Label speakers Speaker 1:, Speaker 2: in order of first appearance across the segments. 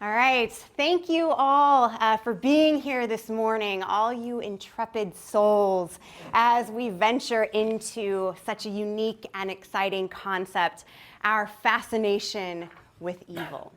Speaker 1: All right, thank you all for being here this morning, all you intrepid souls, as we venture into such a unique and exciting concept, our fascination with evil.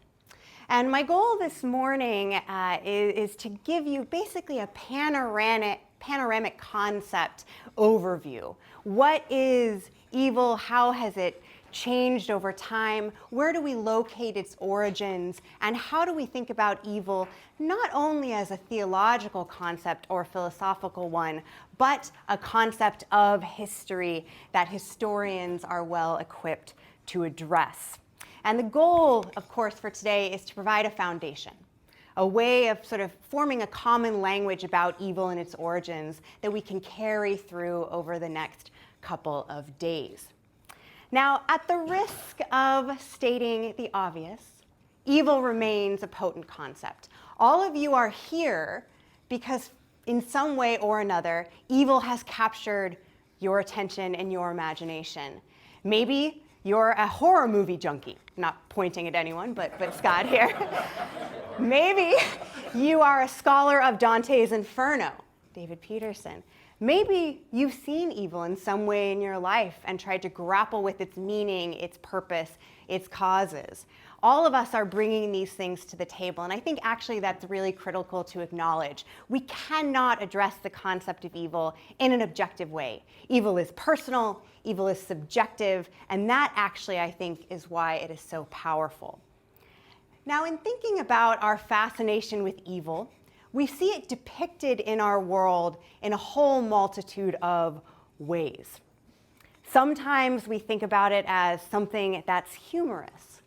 Speaker 1: And my goal this morning is to give you basically a panoramic concept overview. What is evil? How has it changed over time? Where do we locate its origins? And how do we think about evil not only as a theological concept or philosophical one, but a concept of history that historians are well equipped to address? And the goal, of course, for today is to provide a foundation, a way of sort of forming a common language about evil and its origins that we can carry through over the next couple of days. Now, at the risk of stating the obvious, evil remains a potent concept. All of you are here because in some way or another, evil has captured your attention and your imagination. Maybe you're a horror movie junkie. I'm not pointing at anyone, but Scott here. Maybe you are a scholar of Dante's Inferno, David Peterson. Maybe you've seen evil in some way in your life and tried to grapple with its meaning, its purpose, its causes. All of us are bringing these things to the table, and I think actually that's really critical to acknowledge. We cannot address the concept of evil in an objective way. Evil is personal, evil is subjective, and that actually, I think, is why it is so powerful. Now, in thinking about our fascination with evil, we see it depicted in our world in a whole multitude of ways. Sometimes we think about it as something that's humorous.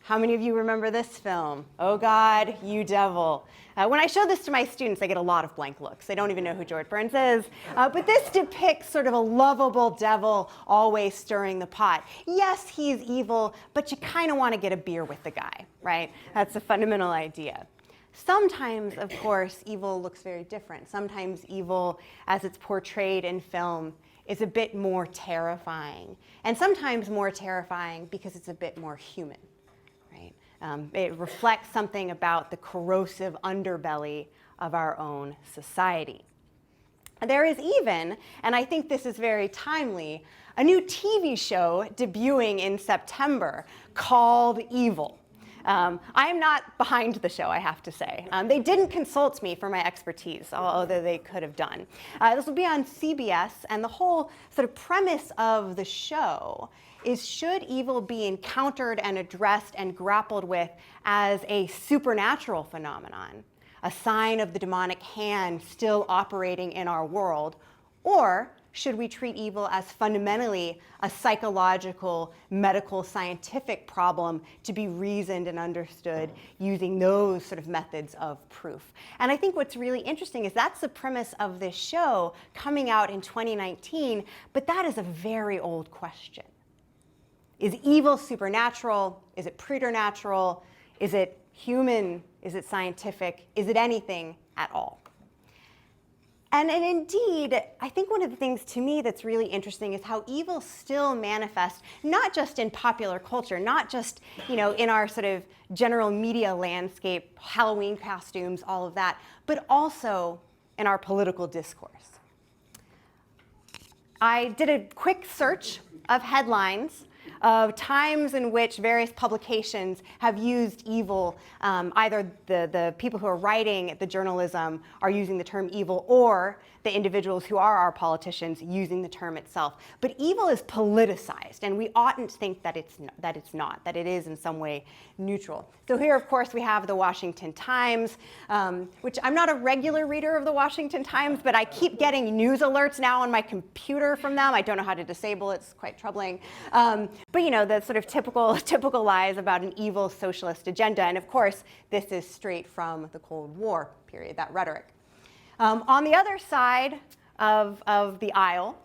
Speaker 1: How many of you remember this film? Oh God, you devil. When I show this to my students, I get a lot of blank looks. They don't even know who George Burns is. But this depicts sort of a lovable devil always stirring the pot. Yes, he's evil, but you kind of want to get a beer with the guy, right? That's the fundamental idea. Sometimes, of course, evil looks very different. Sometimes evil, as it's portrayed in film, is a bit more terrifying. And sometimes more terrifying because it's a bit more human, right? It reflects something about the corrosive underbelly of our own society. There is even, and I think this is very timely, a new TV show debuting in September called Evil. I am not behind the show, I have to say. They didn't consult me for my expertise, although they could have done. This will be on CBS, and the whole sort of premise of the show is, should evil be encountered and addressed and grappled with as a supernatural phenomenon, a sign of the demonic hand still operating in our world, or should we treat evil as fundamentally a psychological, medical, scientific problem to be reasoned and understood using those sort of methods of proof? And I think what's really interesting is that's the premise of this show coming out in 2019, but that is a very old question. Is evil supernatural? Is it preternatural? Is it human? Is it scientific? Is it anything at all? And indeed, I think one of the things to me that's really interesting is how evil still manifests, not just in popular culture, not just, in our sort of general media landscape, Halloween costumes, all of that, but also in our political discourse. I did a quick search of headlines of times in which various publications have used evil. Either the people who are writing the journalism are using the term evil, or the individuals who are our politicians using the term itself. But evil is politicized, and we oughtn't think that it's not, that it is in some way neutral. So here, of course, we have the Washington Times, which I'm not a regular reader of the Washington Times, but I keep getting news alerts now on my computer from them. I don't know how to disable it. It's quite troubling. But the sort of typical lies about an evil socialist agenda. And of course, this is straight from the Cold War period, that rhetoric. On the other side of the aisle,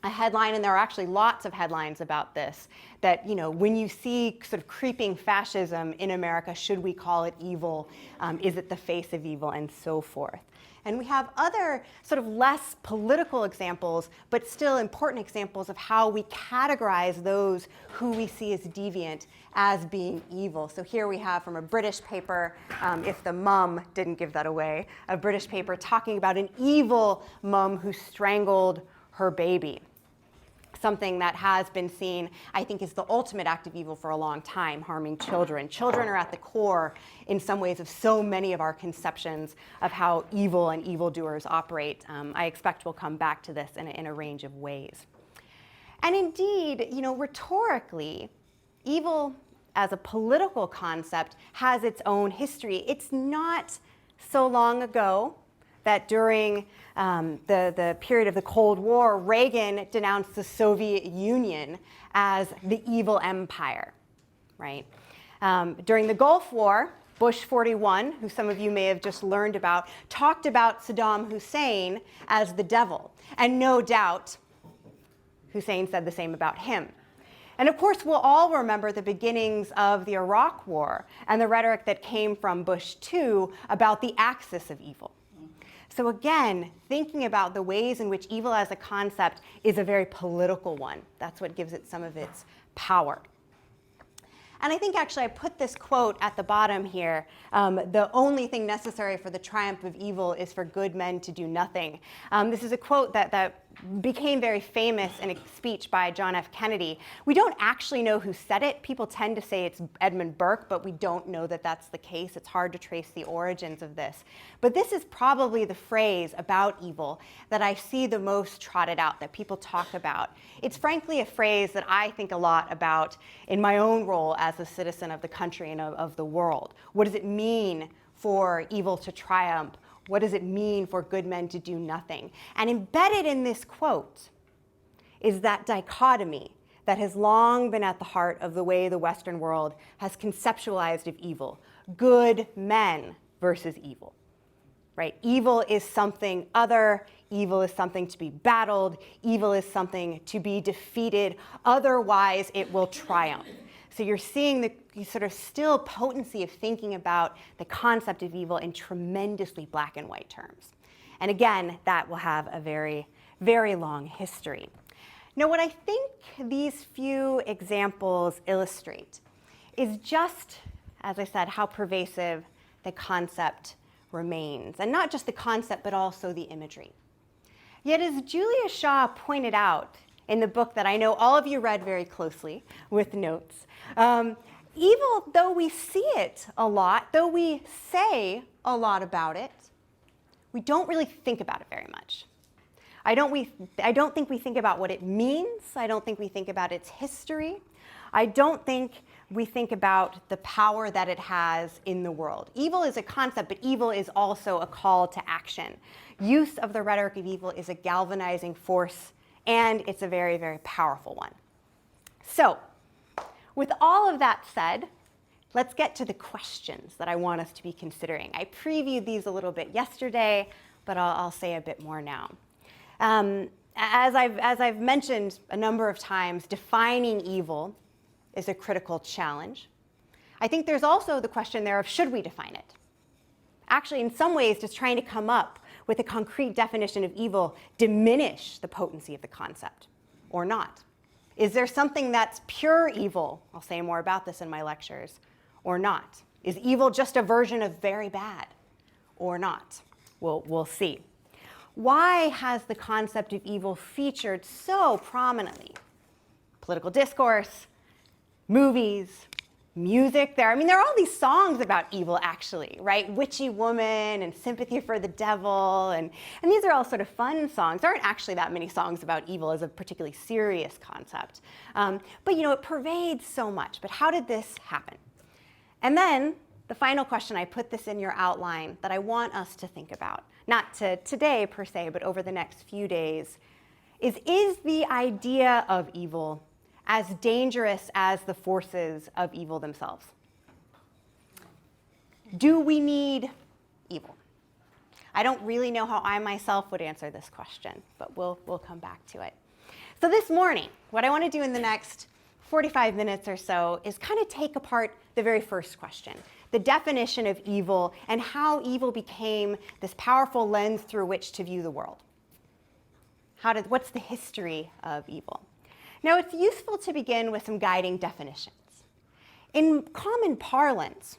Speaker 1: a headline, and there are actually lots of headlines about this, that, when you see sort of creeping fascism in America, should we call it evil? Is it the face of evil? And so forth. And we have other sort of less political examples, but still important examples of how we categorize those who we see as deviant as being evil. So here we have from a British paper, if the mum didn't give that away, a British paper talking about an evil mum who strangled her baby. Something that has been seen, I think, is the ultimate act of evil for a long time, harming children. Children are at the core, in some ways, of so many of our conceptions of how evil and evildoers operate. I expect we'll come back to this in a range of ways. And indeed, rhetorically, evil as a political concept has its own history. It's not so long ago that during the period of the Cold War, Reagan denounced the Soviet Union as the evil empire, right? During the Gulf War, Bush 41, who some of you may have just learned about, talked about Saddam Hussein as the devil. And no doubt, Hussein said the same about him. And of course, we'll all remember the beginnings of the Iraq War and the rhetoric that came from Bush 2 about the axis of evil. So again, thinking about the ways in which evil as a concept is a very political one. That's what gives it some of its power. And I think actually I put this quote at the bottom here. The only thing necessary for the triumph of evil is for good men to do nothing. This is a quote that became very famous in a speech by John F. Kennedy. We don't actually know who said it. People tend to say it's Edmund Burke, but we don't know that that's the case. It's hard to trace the origins of this. But this is probably the phrase about evil that I see the most trotted out, that people talk about. It's frankly a phrase that I think a lot about in my own role as a citizen of the country and of the world. What does it mean for evil to triumph? What does it mean for good men to do nothing? And embedded in this quote is that dichotomy that has long been at the heart of the way the Western world has conceptualized of evil. Good men versus evil, right? Evil is something other. Evil is something to be battled. Evil is something to be defeated. Otherwise, it will triumph. So you're seeing the sort of still potency of thinking about the concept of evil in tremendously black and white terms. And again, that will have a very, very long history. Now, what I think these few examples illustrate is just, as I said, how pervasive the concept remains. And not just the concept, but also the imagery. Yet, as Julia Shaw pointed out in the book that I know all of you read very closely with notes, evil, though we see it a lot, though we say a lot about it, we don't really think about it very much. I don't think we think about what it means. I don't think we think about its history. I don't think we think about the power that it has in the world. Evil is a concept, but evil is also a call to action. Use of the rhetoric of evil is a galvanizing force, and it's a very, very powerful one. So, with all of that said, let's get to the questions that I want us to be considering. I previewed these a little bit yesterday, but I'll say a bit more now. As I've mentioned a number of times, defining evil is a critical challenge. I think there's also the question there of should we define it? Actually, in some ways, just trying to come up with a concrete definition of evil diminish the potency of the concept, or not? Is there something that's pure evil? I'll say more about this in my lectures, or not? Is evil just a version of very bad, or not? We'll see. Why has the concept of evil featured so prominently? Political discourse, movies, music. There are all these songs about evil, actually, right? Witchy Woman and Sympathy for the Devil, and these are all sort of fun songs. There aren't actually that many songs about evil as a particularly serious concept. But it pervades so much. But how did this happen? And then the final question, I put this in your outline, that I want us to think about, not to today per se, but over the next few days, is the idea of evil as dangerous as the forces of evil themselves? Do we need evil? I don't really know how I myself would answer this question, but we'll come back to it. So this morning, what I want to do in the next 45 minutes or so is kind of take apart the very first question, the definition of evil and how evil became this powerful lens through which to view the world. What's the history of evil? Now, it's useful to begin with some guiding definitions. In common parlance,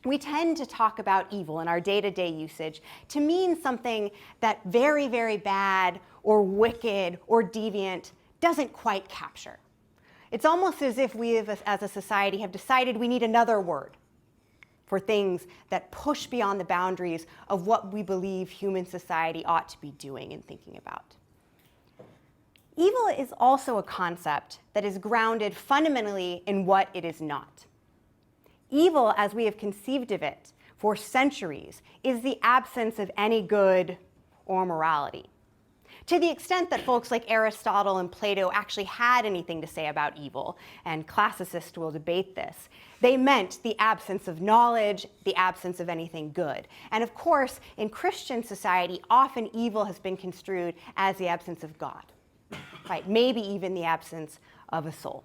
Speaker 1: we tend to talk about evil in our day-to-day usage to mean something that very, very bad or wicked or deviant doesn't quite capture. It's almost as if we as a society have decided we need another word for things that push beyond the boundaries of what we believe human society ought to be doing and thinking about. Evil is also a concept that is grounded fundamentally in what it is not. Evil, as we have conceived of it for centuries, is the absence of any good or morality. To the extent that folks like Aristotle and Plato actually had anything to say about evil, and classicists will debate this, they meant the absence of knowledge, the absence of anything good. And of course, in Christian society, often evil has been construed as the absence of God, right? Maybe even the absence of a soul.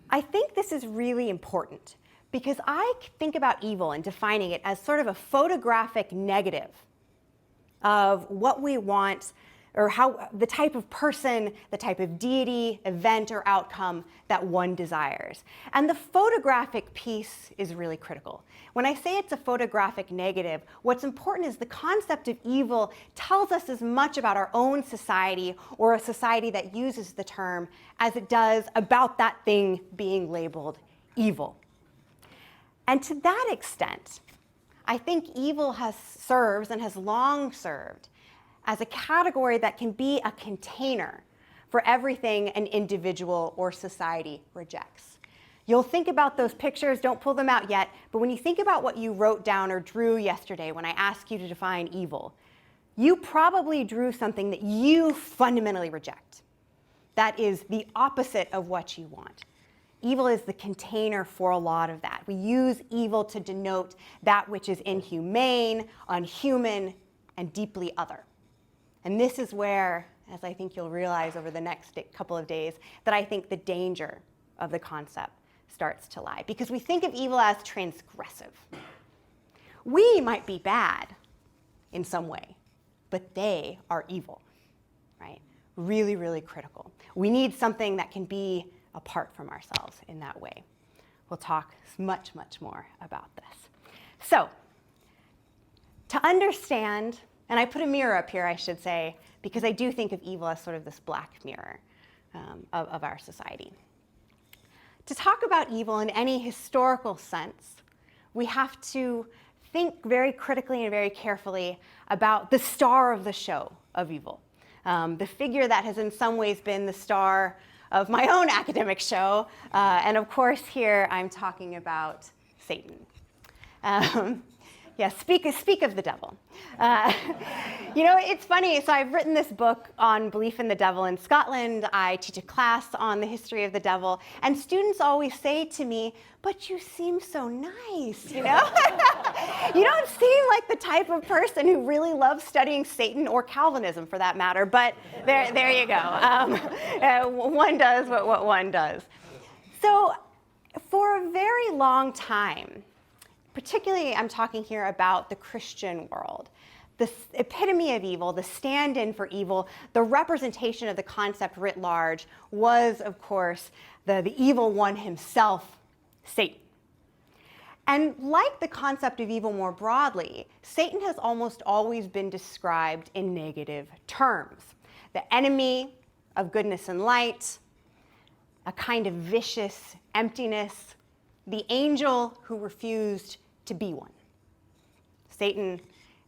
Speaker 1: I think this is really important because I think about evil and defining it as sort of a photographic negative of what we want, or how the type of person, the type of deity, event, or outcome that one desires. And the photographic piece is really critical. When I say it's a photographic negative, what's important is the concept of evil tells us as much about our own society or a society that uses the term as it does about that thing being labeled evil. And to that extent, I think evil serves and has long served as a category that can be a container for everything an individual or society rejects. You'll think about those pictures, don't pull them out yet, but when you think about what you wrote down or drew yesterday when I asked you to define evil, you probably drew something that you fundamentally reject. That is the opposite of what you want. Evil is the container for a lot of that. We use evil to denote that which is inhumane, unhuman, and deeply other. And this is where, as I think you'll realize over the next couple of days, that I think the danger of the concept starts to lie. Because we think of evil as transgressive. We might be bad in some way, but they are evil, right? Really, really critical. We need something that can be apart from ourselves in that way. We'll talk much, much more about this. So, to understand, and I put a mirror up here, I should say, because I do think of evil as sort of this black mirror of our society. To talk about evil in any historical sense, we have to think very critically and very carefully about the star of the show of evil, the figure that has in some ways been the star of my own academic show. And of course, here I'm talking about Satan. Yeah, speak of the devil. It's funny. So I've written this book on belief in the devil in Scotland. I teach a class on the history of the devil. And students always say to me, but you seem so nice, You don't seem like the type of person who really loves studying Satan or Calvinism, for that matter. But there you go. One does what one does. So for a very long time, particularly, I'm talking here about the Christian world. The epitome of evil, the stand-in for evil, the representation of the concept writ large was, of course, the evil one himself, Satan. And like the concept of evil more broadly, Satan has almost always been described in negative terms. The enemy of goodness and light, a kind of vicious emptiness, the angel who refused to be one. Satan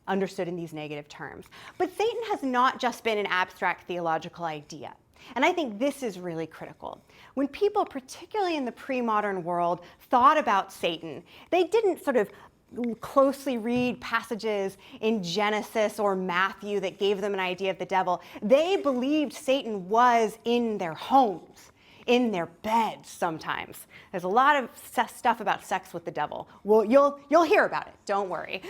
Speaker 1: understood in these negative terms. But Satan has not just been an abstract theological idea. And I think this is really critical. When people, particularly in the pre-modern world, thought about Satan, they didn't sort of closely read passages in Genesis or Matthew that gave them an idea of the devil. They believed Satan was in their homes, in their beds sometimes. There's a lot of stuff about sex with the devil. Well, you'll hear about it, don't worry.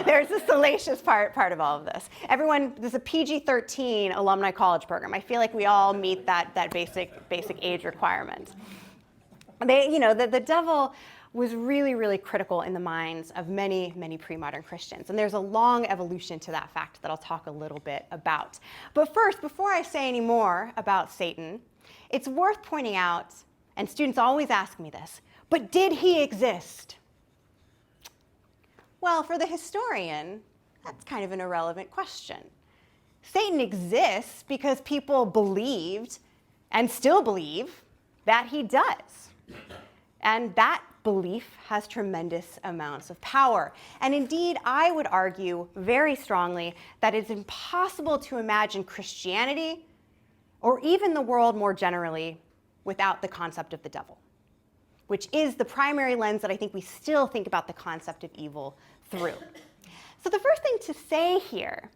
Speaker 1: There's a salacious part of all of this. There's a PG-13 Alumni College program. I feel like we all meet that basic age requirement. The devil was really, really critical in the minds of many, many pre-modern Christians. And there's a long evolution to that fact that I'll talk a little bit about. But first, before I say any more about Satan, it's worth pointing out, and students always ask me this, but did he exist? Well, for the historian, that's kind of an irrelevant question. Satan exists because people believed, and still believe, that he does. And that belief has tremendous amounts of power. And indeed, I would argue very strongly that it's impossible to imagine Christianity or even the world more generally without the concept of the devil, which is the primary lens that I think we still think about the concept of evil through. So the first thing to say here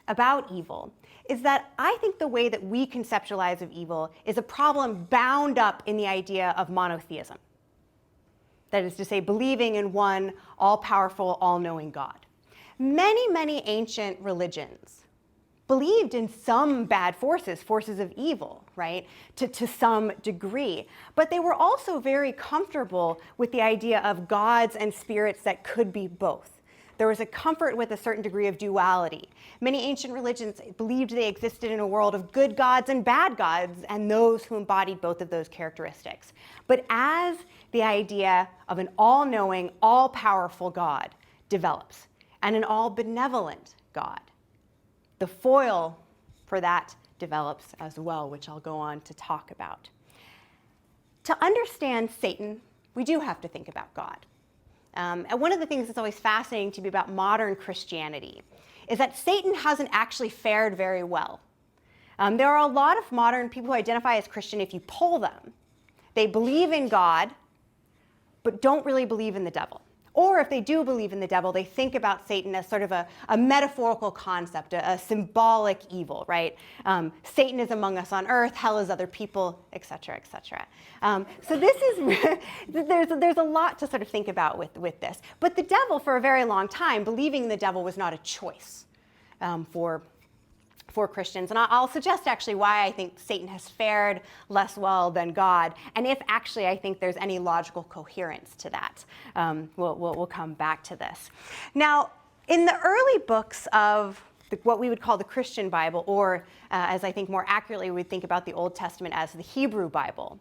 Speaker 1: about evil is that I think the way that we conceptualize of evil is a problem bound up in the idea of monotheism. That is to say, believing in one all-powerful, all-knowing God. Many, many ancient religions believed in some bad forces of evil, right, to some degree. But they were also very comfortable with the idea of gods and spirits that could be both. There was a comfort with a certain degree of duality. Many ancient religions believed they existed in a world of good gods and bad gods, and those who embodied both of those characteristics. But as the idea of an all-knowing, all-powerful God develops, and an all-benevolent God, the foil for that develops as well, which I'll go on to talk about. To understand Satan, we do have to think about God. And one of the things that's always fascinating to me about modern Christianity is that Satan hasn't actually fared very well. There are a lot of modern people who identify as Christian. If you poll them, they believe in God, but don't really believe in the devil. Or if they do believe in the devil, they think about Satan as sort of a metaphorical concept, a symbolic evil, right? Satan is among us on earth, hell is other people, et cetera, et cetera. So this is, there's a lot to sort of think about with this. But the devil, for a very long time, believing in the devil was not a choice for Christians. And I'll suggest actually why I think Satan has fared less well than God, and if actually I think there's any logical coherence to that. We'll come back to this. Now, in the early books of what we would call the Christian Bible, or as I think more accurately we would think about the Old Testament as the Hebrew Bible,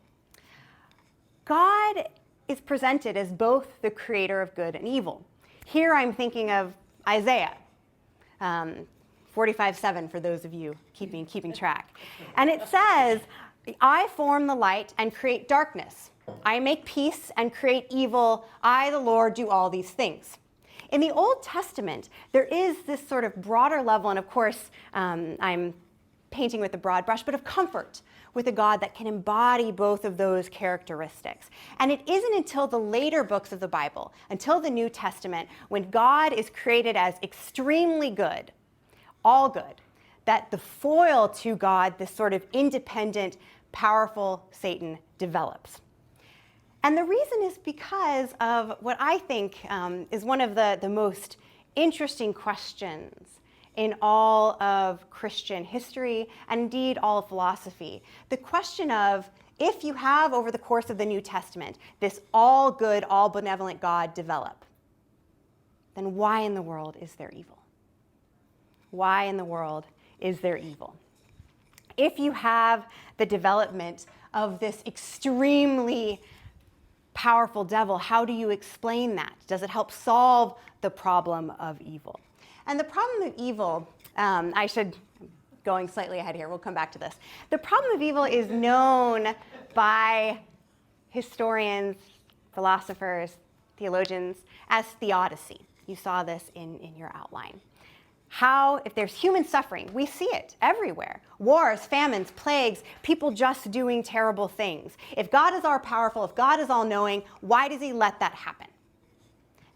Speaker 1: God is presented as both the creator of good and evil. Here I'm thinking of Isaiah. 45:7 for those of you keeping track. And it says, I form the light and create darkness. I make peace and create evil. I, the Lord, do all these things. In the Old Testament, there is this sort of broader level, and of course, I'm painting with a broad brush, but of comfort with a God that can embody both of those characteristics. And it isn't until the later books of the Bible, until the New Testament, when God is created as extremely good, all good, that the foil to God, this sort of independent, powerful Satan, develops. And the reason is because of what I think is one of the most interesting questions in all of Christian history, and indeed all of philosophy. The question of, if you have, over the course of the New Testament, this all good, all benevolent God develop, then why in the world is there evil? Why in the world is there evil? If you have the development of this extremely powerful devil, how do you explain that? Does it help solve the problem of evil? And the problem of evil, going slightly ahead here, we'll come back to this. The problem of evil is known by historians, philosophers, theologians, as theodicy. You saw this in your outline. How, if there's human suffering, we see it everywhere. Wars, famines, plagues, people just doing terrible things. If God is all-powerful, if God is all-knowing, why does he let that happen?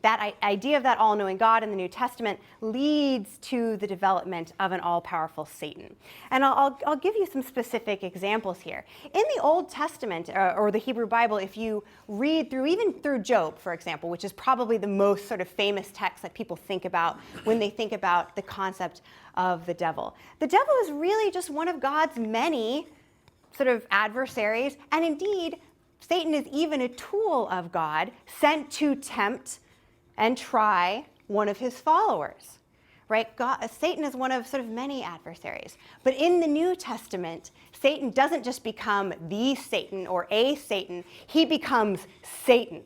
Speaker 1: that idea of that all-knowing God in the New Testament leads to the development of an all-powerful Satan. And I'll give you some specific examples here. In the Old Testament, or the Hebrew Bible, if you read through, even through Job, for example, which is probably the most sort of famous text that people think about when they think about the concept of the devil. The devil is really just one of God's many sort of adversaries, and indeed, Satan is even a tool of God sent to tempt and try one of his followers, right? Satan is one of sort of many adversaries. But in the New Testament, Satan doesn't just become the Satan or a Satan, he becomes Satan.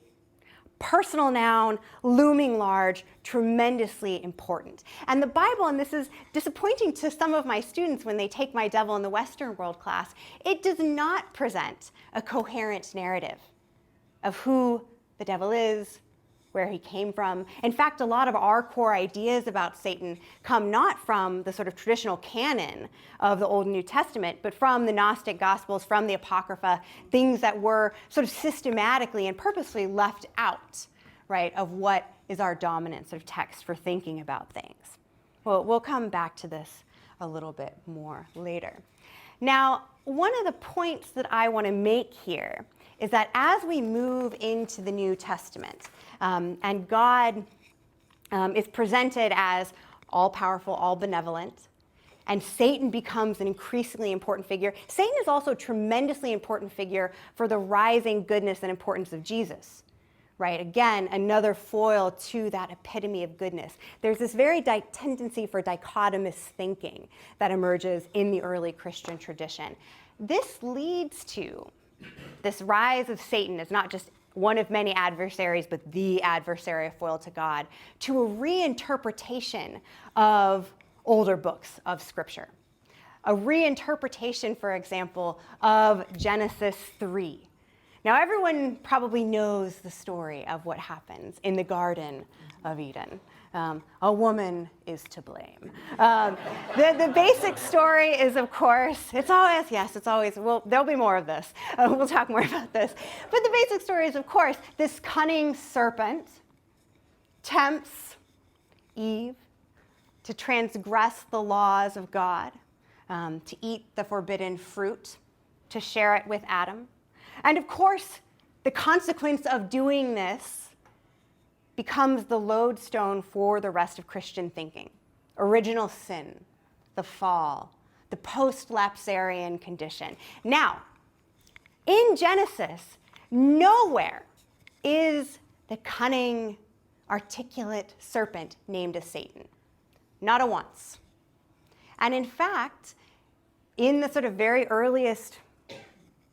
Speaker 1: Personal noun, looming large, tremendously important. And the Bible, and this is disappointing to some of my students when they take my Devil in the Western World class, it does not present a coherent narrative of who the devil is, where he came from. In fact, a lot of our core ideas about Satan come not from the sort of traditional canon of the Old and New Testament, but from the Gnostic Gospels, from the Apocrypha, things that were sort of systematically and purposely left out, right, of what is our dominant sort of text for thinking about things. Well, we'll come back to this a little bit more later. Now, one of the points that I want to make here is that as we move into the New Testament, and God is presented as all-powerful, all-benevolent, and Satan becomes an increasingly important figure. Satan is also a tremendously important figure for the rising goodness and importance of Jesus, right? Again, another foil to that epitome of goodness. There's this very tendency for dichotomous thinking that emerges in the early Christian tradition. This leads to this rise of Satan as not just one of many adversaries, but the adversary foil to God, to a reinterpretation of older books of Scripture. A reinterpretation, for example, of Genesis 3. Now, everyone probably knows the story of what happens in the Garden of Eden. A woman is to blame. The basic story is, of course, well, there'll be more of this. We'll talk more about this. But the basic story is, of course, this cunning serpent tempts Eve to transgress the laws of God, to eat the forbidden fruit, to share it with Adam. And of course, the consequence of doing this becomes the lodestone for the rest of Christian thinking. Original sin, the fall, the post-lapsarian condition. Now, in Genesis, nowhere is the cunning, articulate serpent named as Satan. Not a once. And in fact, in the sort of very earliest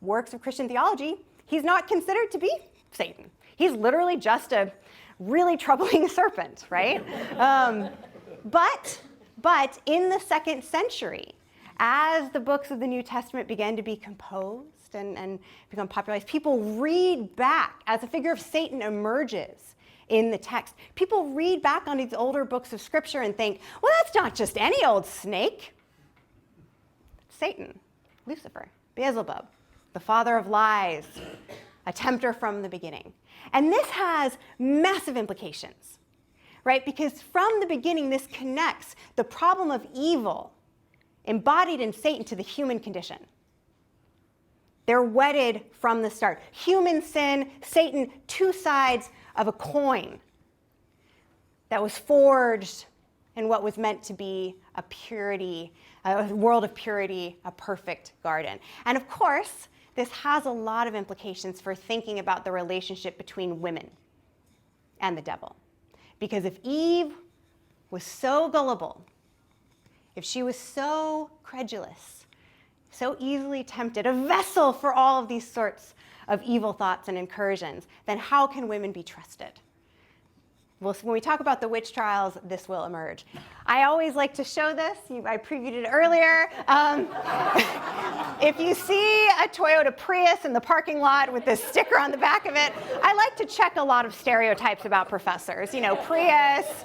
Speaker 1: works of Christian theology, he's not considered to be Satan. He's literally just a really troubling serpent, right? But in the 2nd century, as the books of the New Testament began to be composed and become popularized, people read back, as a figure of Satan emerges in the text, people read back on these older books of Scripture and think, well, that's not just any old snake. Satan, Lucifer, Beelzebub, the father of lies, a tempter from the beginning. And this has massive implications, right? Because from the beginning, this connects the problem of evil embodied in Satan to the human condition. They're wedded from the start. Human sin, Satan, two sides of a coin that was forged in what was meant to be a purity, a world of purity, a perfect garden. And of course, this has a lot of implications for thinking about the relationship between women and the devil. Because if Eve was so gullible, if she was so credulous, so easily tempted, a vessel for all of these sorts of evil thoughts and incursions, then how can women be trusted? Well, when we talk about the witch trials, this will emerge. I always like to show this. I previewed it earlier. If you see a Toyota Prius in the parking lot with this sticker on the back of it, I like to check a lot of stereotypes about professors. You know, Prius,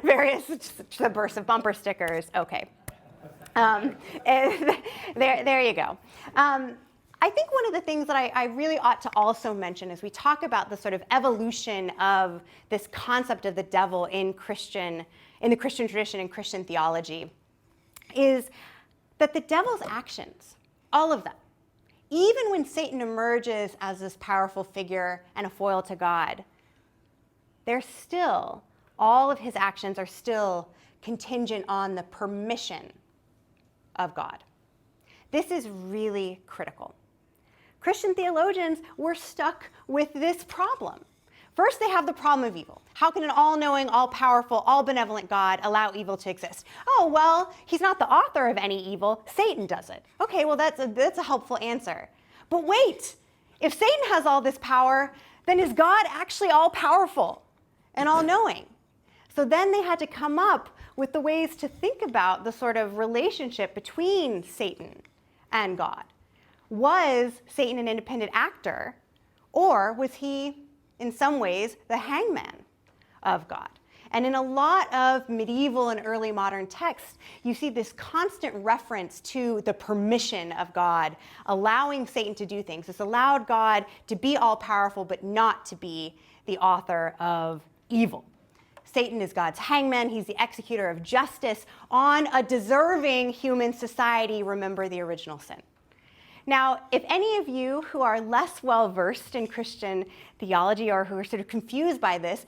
Speaker 1: various subversive bumper stickers. Okay. There you go. I think one of the things that I really ought to also mention as we talk about the sort of evolution of this concept of the devil in the Christian tradition and Christian theology is that the devil's actions, all of them, even when Satan emerges as this powerful figure and a foil to God, all of his actions are still contingent on the permission of God. This is really critical. Christian theologians were stuck with this problem. First, they have the problem of evil. How can an all-knowing, all-powerful, all-benevolent God allow evil to exist? Oh, well, he's not the author of any evil. Satan does it. Okay, well, that's a helpful answer. But wait, if Satan has all this power, then is God actually all-powerful and all-knowing? So then they had to come up with the ways to think about the sort of relationship between Satan and God. Was Satan an independent actor, or was he, in some ways, the hangman of God? And in a lot of medieval and early modern texts, you see this constant reference to the permission of God, allowing Satan to do things. This allowed God to be all-powerful, but not to be the author of evil. Satan is God's hangman. He's the executor of justice on a deserving human society. Remember the original sin. Now, if any of you who are less well-versed in Christian theology or who are sort of confused by this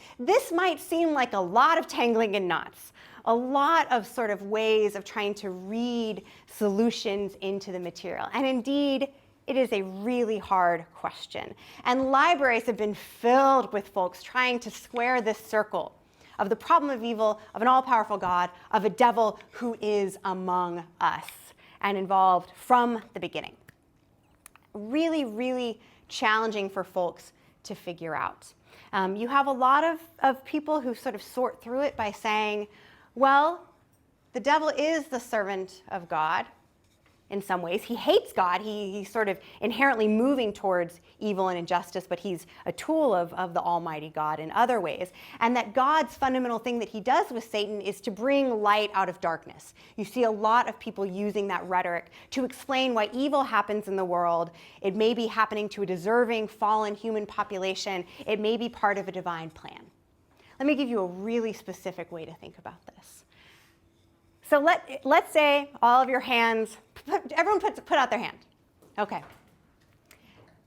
Speaker 1: might seem like a lot of tangling in knots, a lot of sort of ways of trying to read solutions into the material. And indeed, it is a really hard question. And libraries have been filled with folks trying to square this circle of the problem of evil, of an all-powerful God, of a devil who is among us and involved from the beginning. Really, really challenging for folks to figure out. You have a lot of people who sort of sort through it by saying, well, the devil is the servant of God in some ways. He hates God. He's sort of inherently moving towards evil and injustice, but he's a tool of the Almighty God in other ways. And that God's fundamental thing that he does with Satan is to bring light out of darkness. You see a lot of people using that rhetoric to explain why evil happens in the world. It may be happening to a deserving, fallen human population. It may be part of a divine plan. Let me give you a really specific way to think about this. So let's say all of your hands, everyone put out their hand. Okay.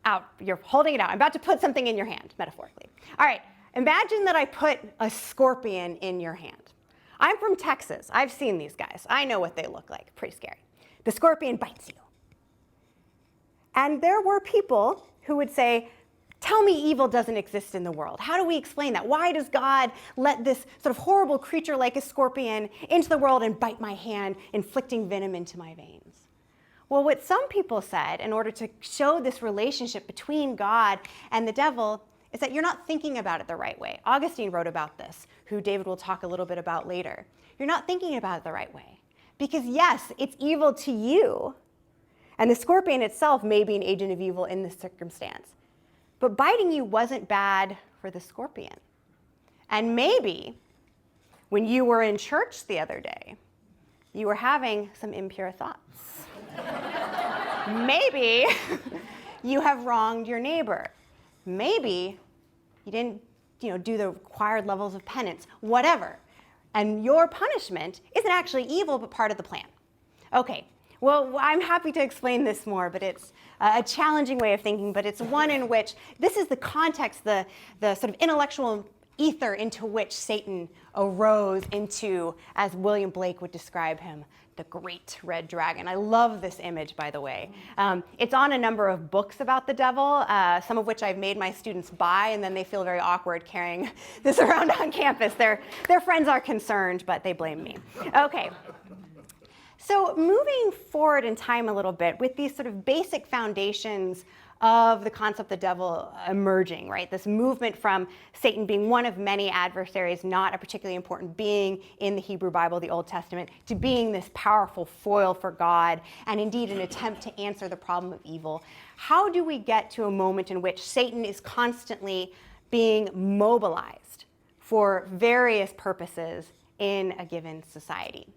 Speaker 1: Out, you're holding it out. I'm about to put something in your hand, metaphorically. All right, imagine that I put a scorpion in your hand. I'm from Texas. I've seen these guys. I know what they look like. Pretty scary. The scorpion bites you. And there were people who would say, tell me evil doesn't exist in the world. How do we explain that? Why does God let this sort of horrible creature like a scorpion into the world and bite my hand, inflicting venom into my veins? Well, what some people said in order to show this relationship between God and the devil is that you're not thinking about it the right way. Augustine wrote about this, who David will talk a little bit about later. You're not thinking about it the right way. Because yes, it's evil to you, and the scorpion itself may be an agent of evil in this circumstance. But biting you wasn't bad for the scorpion. And maybe when you were in church the other day, you were having some impure thoughts. Maybe you have wronged your neighbor. Maybe you didn't do the required levels of penance, whatever. And your punishment isn't actually evil, but part of the plan. Okay, well, I'm happy to explain this more, but it's a challenging way of thinking, but it's one in which this is the context, the sort of intellectual ether into which Satan arose into, as William Blake would describe him, the great red dragon. I love this image, by the way. It's on a number of books about the devil, some of which I've made my students buy, and then they feel very awkward carrying this around on campus. Their friends are concerned, but they blame me. Okay. So moving forward in time a little bit with these sort of basic foundations of the concept of the devil emerging, right? This movement from Satan being one of many adversaries, not a particularly important being in the Hebrew Bible, the Old Testament, to being this powerful foil for God, and indeed an attempt to answer the problem of evil. How do we get to a moment in which Satan is constantly being mobilized for various purposes in a given society?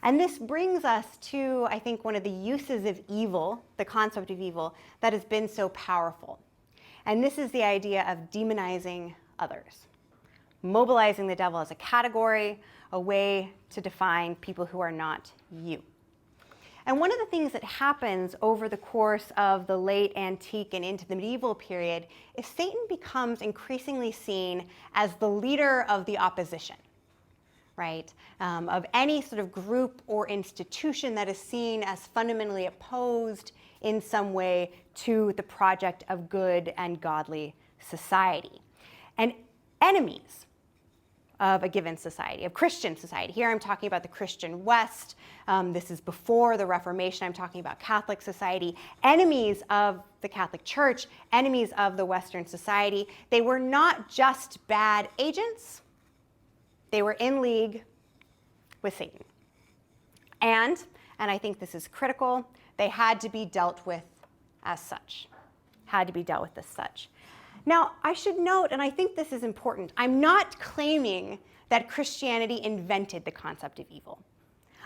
Speaker 1: And this brings us to, I think, one of the uses of evil, the concept of evil, that has been so powerful. And this is the idea of demonizing others, mobilizing the devil as a category, a way to define people who are not you. And one of the things that happens over the course of the late antique and into the medieval period is Satan becomes increasingly seen as the leader of the opposition, right? Of any sort of group or institution that is seen as fundamentally opposed in some way to the project of good and godly society. And enemies of a given society, of Christian society. Here I'm talking about the Christian West. This is before the Reformation. I'm talking about Catholic society. Enemies of the Catholic Church, enemies of the Western society. They were not just bad agents. They were in league with Satan. And I think this is critical, they had to be dealt with as such. Now, I should note, and I think this is important, I'm not claiming that Christianity invented the concept of evil.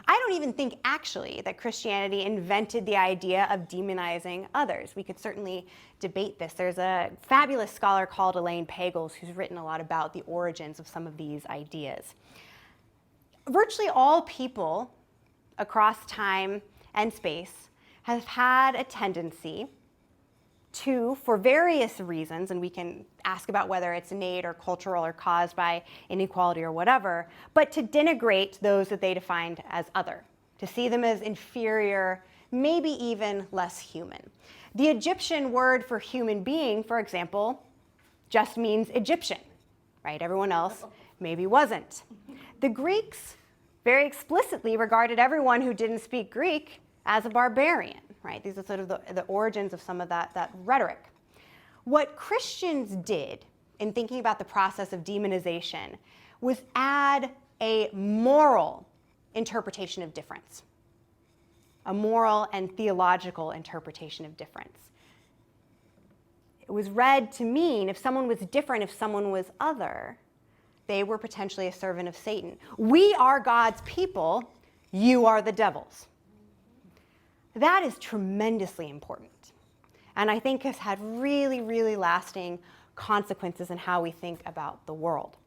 Speaker 1: I don't even think, actually, that Christianity invented the idea of demonizing others. We could certainly debate this. There's a fabulous scholar called Elaine Pagels who's written a lot about the origins of some of these ideas. Virtually all people across time and space have had a tendency to, for various reasons, and we can ask about whether it's innate or cultural or caused by inequality or whatever, but to denigrate those that they defined as other, to see them as inferior, maybe even less human. The Egyptian word for human being, for example, just means Egyptian, right? Everyone else maybe wasn't. The Greeks very explicitly regarded everyone who didn't speak Greek as a barbarian. Right? These are sort of the origins of some of that rhetoric. What Christians did in thinking about the process of demonization was add a moral interpretation of difference, a moral and theological interpretation of difference. It was read to mean if someone was different, if someone was other, they were potentially a servant of Satan. We are God's people, you are the devil's. That is tremendously important, and I think has had really, really lasting consequences in how we think about the world.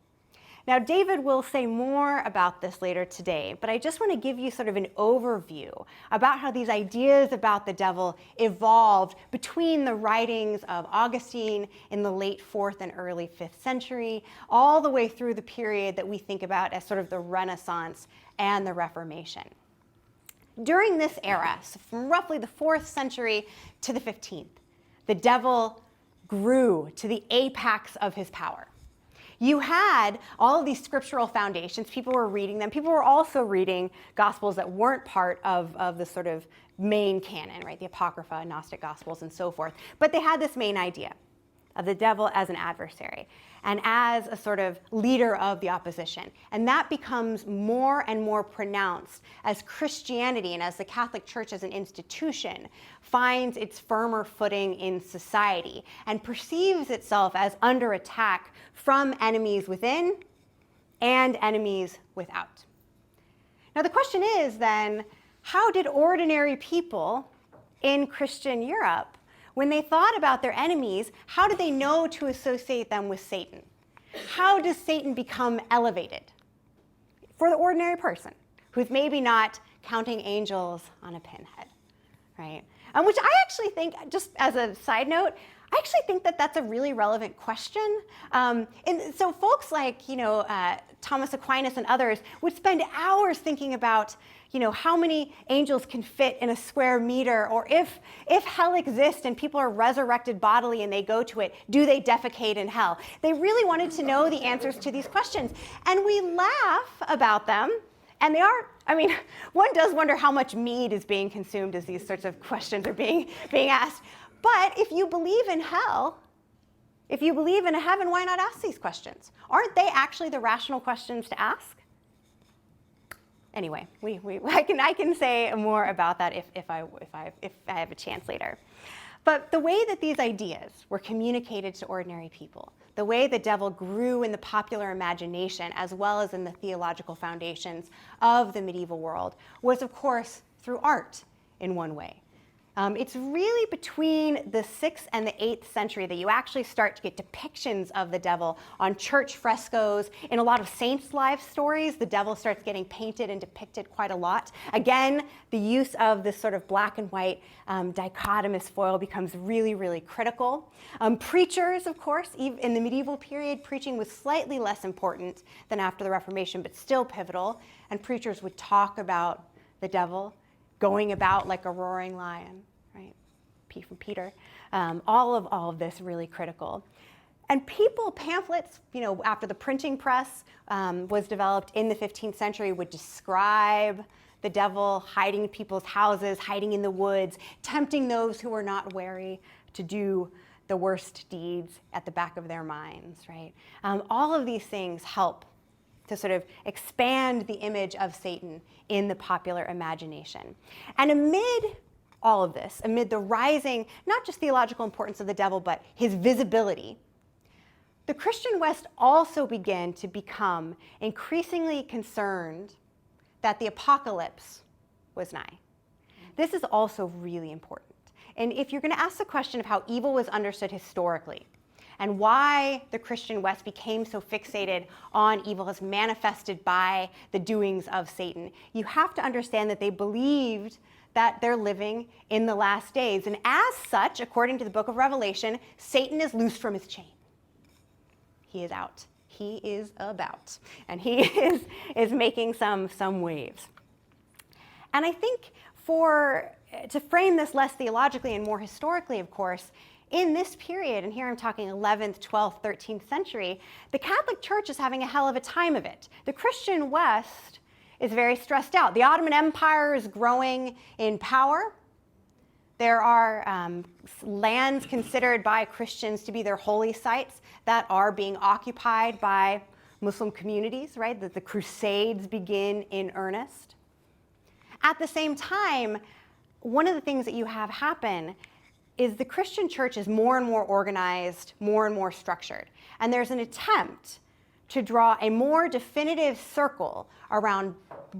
Speaker 1: Now, David will say more about this later today, but I just want to give you sort of an overview about how these ideas about the devil evolved between the writings of Augustine in the late 4th and early 5th century, all the way through the period that we think about as sort of the Renaissance and the Reformation. During this era, so from roughly the 4th century to the 15th, the devil grew to the apex of his power. You had all of these scriptural foundations. People were reading them. People were also reading Gospels that weren't part of the sort of main canon, right? The Apocrypha, Gnostic Gospels, and so forth. But they had this main idea of the devil as an adversary and as a sort of leader of the opposition. And that becomes more and more pronounced as Christianity and as the Catholic Church as an institution finds its firmer footing in society and perceives itself as under attack from enemies within and enemies without. Now the question is then, how did ordinary people in Christian Europe, when they thought about their enemies, how did they know to associate them with Satan? How does Satan become elevated for the ordinary person who's maybe not counting angels on a pinhead, right? Which I actually think, just as a side note, I actually think that that's a really relevant question. And so folks like, Thomas Aquinas and others would spend hours thinking about, how many angels can fit in a square meter, or if hell exists and people are resurrected bodily and they go to it, do they defecate in hell? They really wanted to know the answers to these questions. And we laugh about them, and they are, one does wonder how much mead is being consumed as these sorts of questions are being asked. But if you believe in hell, if you believe in a heaven, why not ask these questions? Aren't they actually the rational questions to ask? Anyway, I can say more about that if I have a chance later. But the way that these ideas were communicated to ordinary people, the way the devil grew in the popular imagination as well as in the theological foundations of the medieval world, was of course through art in one way. It's really between the 6th and the 8th century that you actually start to get depictions of the devil on church frescoes. In a lot of saints' life stories, the devil starts getting painted and depicted quite a lot. Again, the use of this sort of black and white dichotomous foil becomes really, really critical. Preachers, of course, in the medieval period, preaching was slightly less important than after the Reformation, but still pivotal. And preachers would talk about the devil going about like a roaring lion, right? P from Peter. All of this really critical. And pamphlets, after the printing press was developed in the 15th century, would describe the devil hiding in people's houses, hiding in the woods, tempting those who were not wary to do the worst deeds at the back of their minds, right? All of these things help to sort of expand the image of Satan in the popular imagination. And amid all of this, amid the rising, not just theological importance of the devil, but his visibility, the Christian West also began to become increasingly concerned that the apocalypse was nigh. This is also really important. And if you're going to ask the question of how evil was understood historically, and why the Christian West became so fixated on evil as manifested by the doings of Satan, you have to understand that they believed that they're living in the last days. And as such, according to the book of Revelation, Satan is loosed from his chain. He is out. He is about. And he is making some waves. And I think to frame this less theologically and more historically, of course, in this period, and here I'm talking 11th, 12th, 13th century, the Catholic Church is having a hell of a time of it. The Christian West is very stressed out. The Ottoman Empire is growing in power. There are lands considered by Christians to be their holy sites that are being occupied by Muslim communities, right? That the Crusades begin in earnest. At the same time, one of the things that you have happen is the Christian church is more and more organized, more and more structured. And there's an attempt to draw a more definitive circle around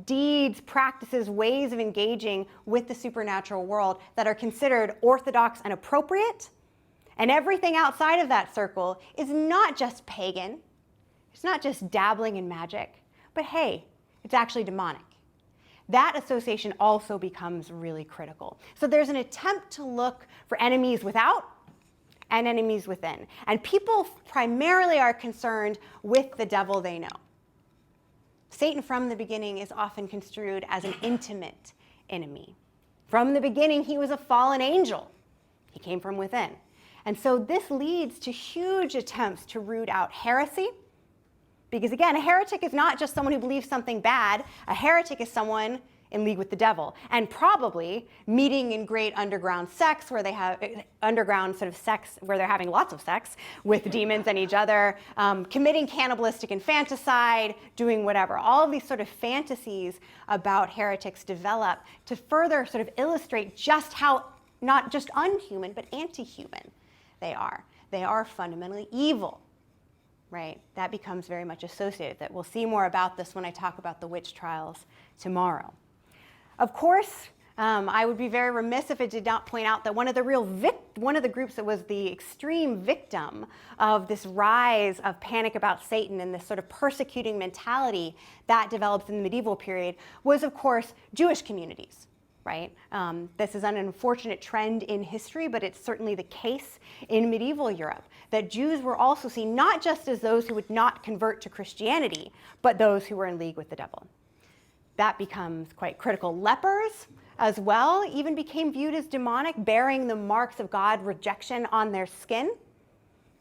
Speaker 1: deeds, practices, ways of engaging with the supernatural world that are considered orthodox and appropriate. And everything outside of that circle is not just pagan, it's not just dabbling in magic, but hey, it's actually demonic. That association also becomes really critical. So there's an attempt to look for enemies without and enemies within. And people primarily are concerned with the devil they know. Satan from the beginning is often construed as an intimate enemy. From the beginning, he was a fallen angel. He came from within. And so this leads to huge attempts to root out heresy. Because again, a heretic is not just someone who believes something bad. A heretic is someone in league with the devil, and probably meeting in great underground sex where they have underground sort of sex where they're having lots of sex with demons and each other, committing cannibalistic infanticide, doing whatever. All of these sort of fantasies about heretics develop to further sort of illustrate just how not just unhuman but anti-human they are. They are fundamentally evil. Right? That becomes very much associated. That we'll see more about this when I talk about the witch trials tomorrow. Of course, I would be very remiss if I did not point out that one of the groups that was the extreme victim of this rise of panic about Satan and this sort of persecuting mentality that develops in the medieval period was, of course, Jewish communities. Right? This is an unfortunate trend in history, but it's certainly the case in medieval Europe, that Jews were also seen not just as those who would not convert to Christianity, but those who were in league with the devil. That becomes quite critical. Lepers, as well, even became viewed as demonic, bearing the marks of God rejection on their skin.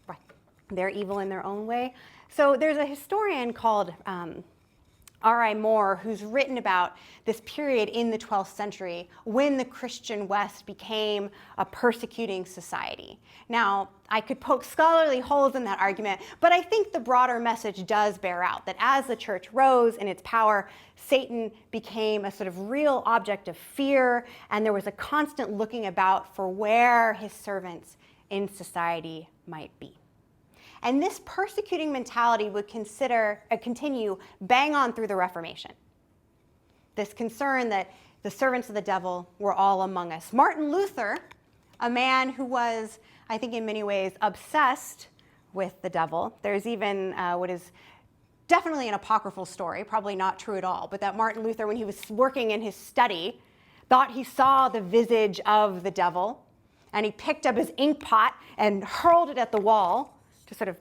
Speaker 1: Right. They're evil in their own way. So there's a historian called R.I. Moore, who's written about this period in the 12th century when the Christian West became a persecuting society. Now, I could poke scholarly holes in that argument, but I think the broader message does bear out that as the church rose in its power, Satan became a sort of real object of fear, and there was a constant looking about for where his servants in society might be. And this persecuting mentality would continue bang on through the Reformation. This concern that the servants of the devil were all among us. Martin Luther, a man who was, I think in many ways, obsessed with the devil. There's even what is definitely an apocryphal story, probably not true at all, but that Martin Luther, when he was working in his study, thought he saw the visage of the devil, and he picked up his ink pot and hurled it at the wall to sort of,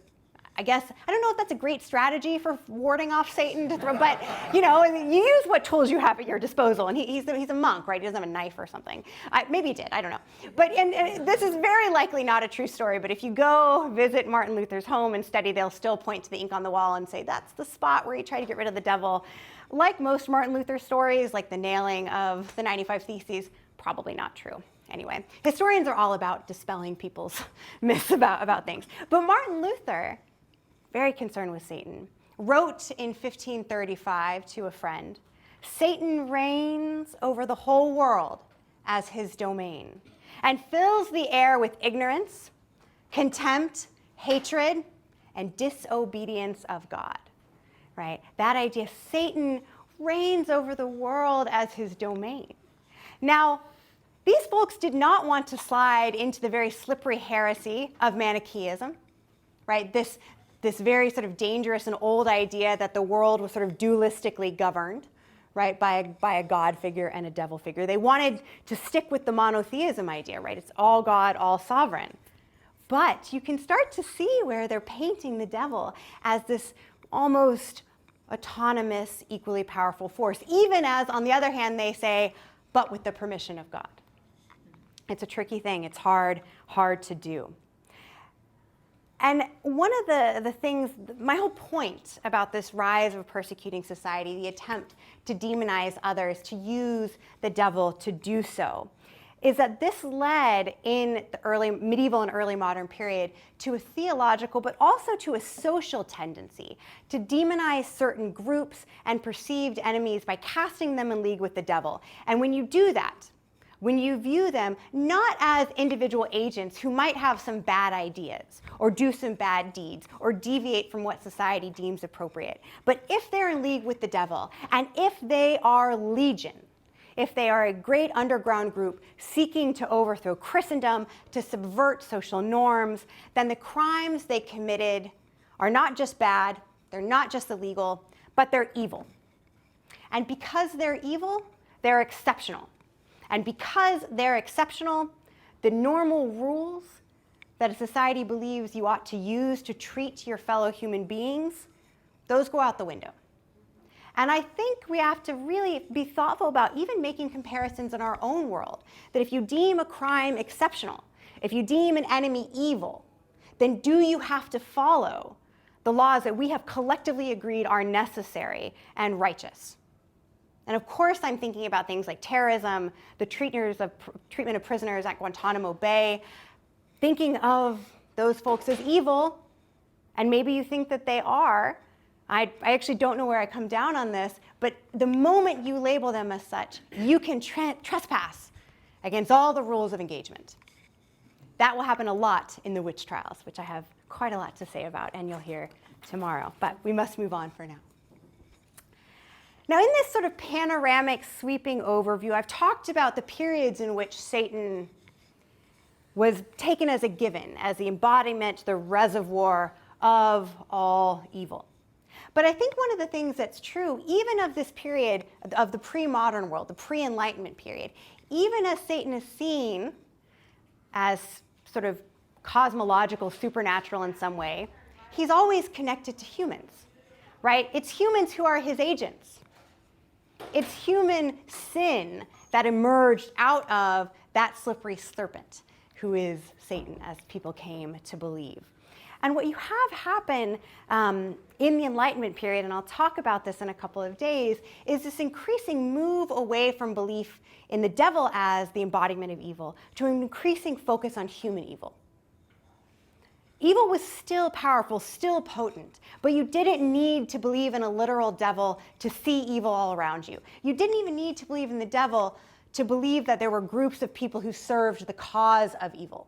Speaker 1: I guess, I don't know if that's a great strategy for warding off Satan to throw, but you use what tools you have at your disposal. And he's a monk, right? He doesn't have a knife or something. Maybe he did, I don't know. But and this is very likely not a true story, but if you go visit Martin Luther's home and study, they'll still point to the ink on the wall and say, that's the spot where he tried to get rid of the devil. Like most Martin Luther stories, like the nailing of the 95 Theses, probably not true. Anyway, historians are all about dispelling people's myths about things. But Martin Luther, very concerned with Satan, wrote in 1535 to a friend, "Satan reigns over the whole world as his domain and fills the air with ignorance, contempt, hatred, and disobedience of God." Right? That idea, Satan reigns over the world as his domain. Now, these folks did not want to slide into the very slippery heresy of Manichaeism, right? This very sort of dangerous and old idea that the world was sort of dualistically governed, right, by a God figure and a devil figure. They wanted to stick with the monotheism idea, right? It's all God, all sovereign. But you can start to see where they're painting the devil as this almost autonomous, equally powerful force, even as, on the other hand, they say, but with the permission of God. It's a tricky thing. It's hard to do. And one of the things, my whole point about this rise of a persecuting society, the attempt to demonize others, to use the devil to do so, is that this led in the early medieval and early modern period to a theological, but also to a social tendency to demonize certain groups and perceived enemies by casting them in league with the devil. And when you do that, when you view them not as individual agents who might have some bad ideas or do some bad deeds or deviate from what society deems appropriate, but if they're in league with the devil and if they are legion, if they are a great underground group seeking to overthrow Christendom, to subvert social norms, then the crimes they committed are not just bad, they're not just illegal, but they're evil. And because they're evil, they're exceptional. And because they're exceptional, the normal rules that a society believes you ought to use to treat your fellow human beings, those go out the window. And I think we have to really be thoughtful about even making comparisons in our own world, that if you deem a crime exceptional, if you deem an enemy evil, then do you have to follow the laws that we have collectively agreed are necessary and righteous? And of course, I'm thinking about things like terrorism, the treatment of prisoners at Guantanamo Bay, thinking of those folks as evil, and maybe you think that they are. I actually don't know where I come down on this, but the moment you label them as such, you can trespass against all the rules of engagement. That will happen a lot in the witch trials, which I have quite a lot to say about, and you'll hear tomorrow. But we must move on for now. Now, in this sort of panoramic, sweeping overview, I've talked about the periods in which Satan was taken as a given, as the embodiment, the reservoir of all evil. But I think one of the things that's true, even of this period of the pre-modern world, the pre-Enlightenment period, even as Satan is seen as sort of cosmological, supernatural in some way, he's always connected to humans, right? It's humans who are his agents. It's human sin that emerged out of that slippery serpent who is Satan, as people came to believe. And what you have happen in the Enlightenment period, and I'll talk about this in a couple of days, is this increasing move away from belief in the devil as the embodiment of evil to an increasing focus on human evil. Evil was still powerful, still potent, but you didn't need to believe in a literal devil to see evil all around you. You didn't even need to believe in the devil to believe that there were groups of people who served the cause of evil.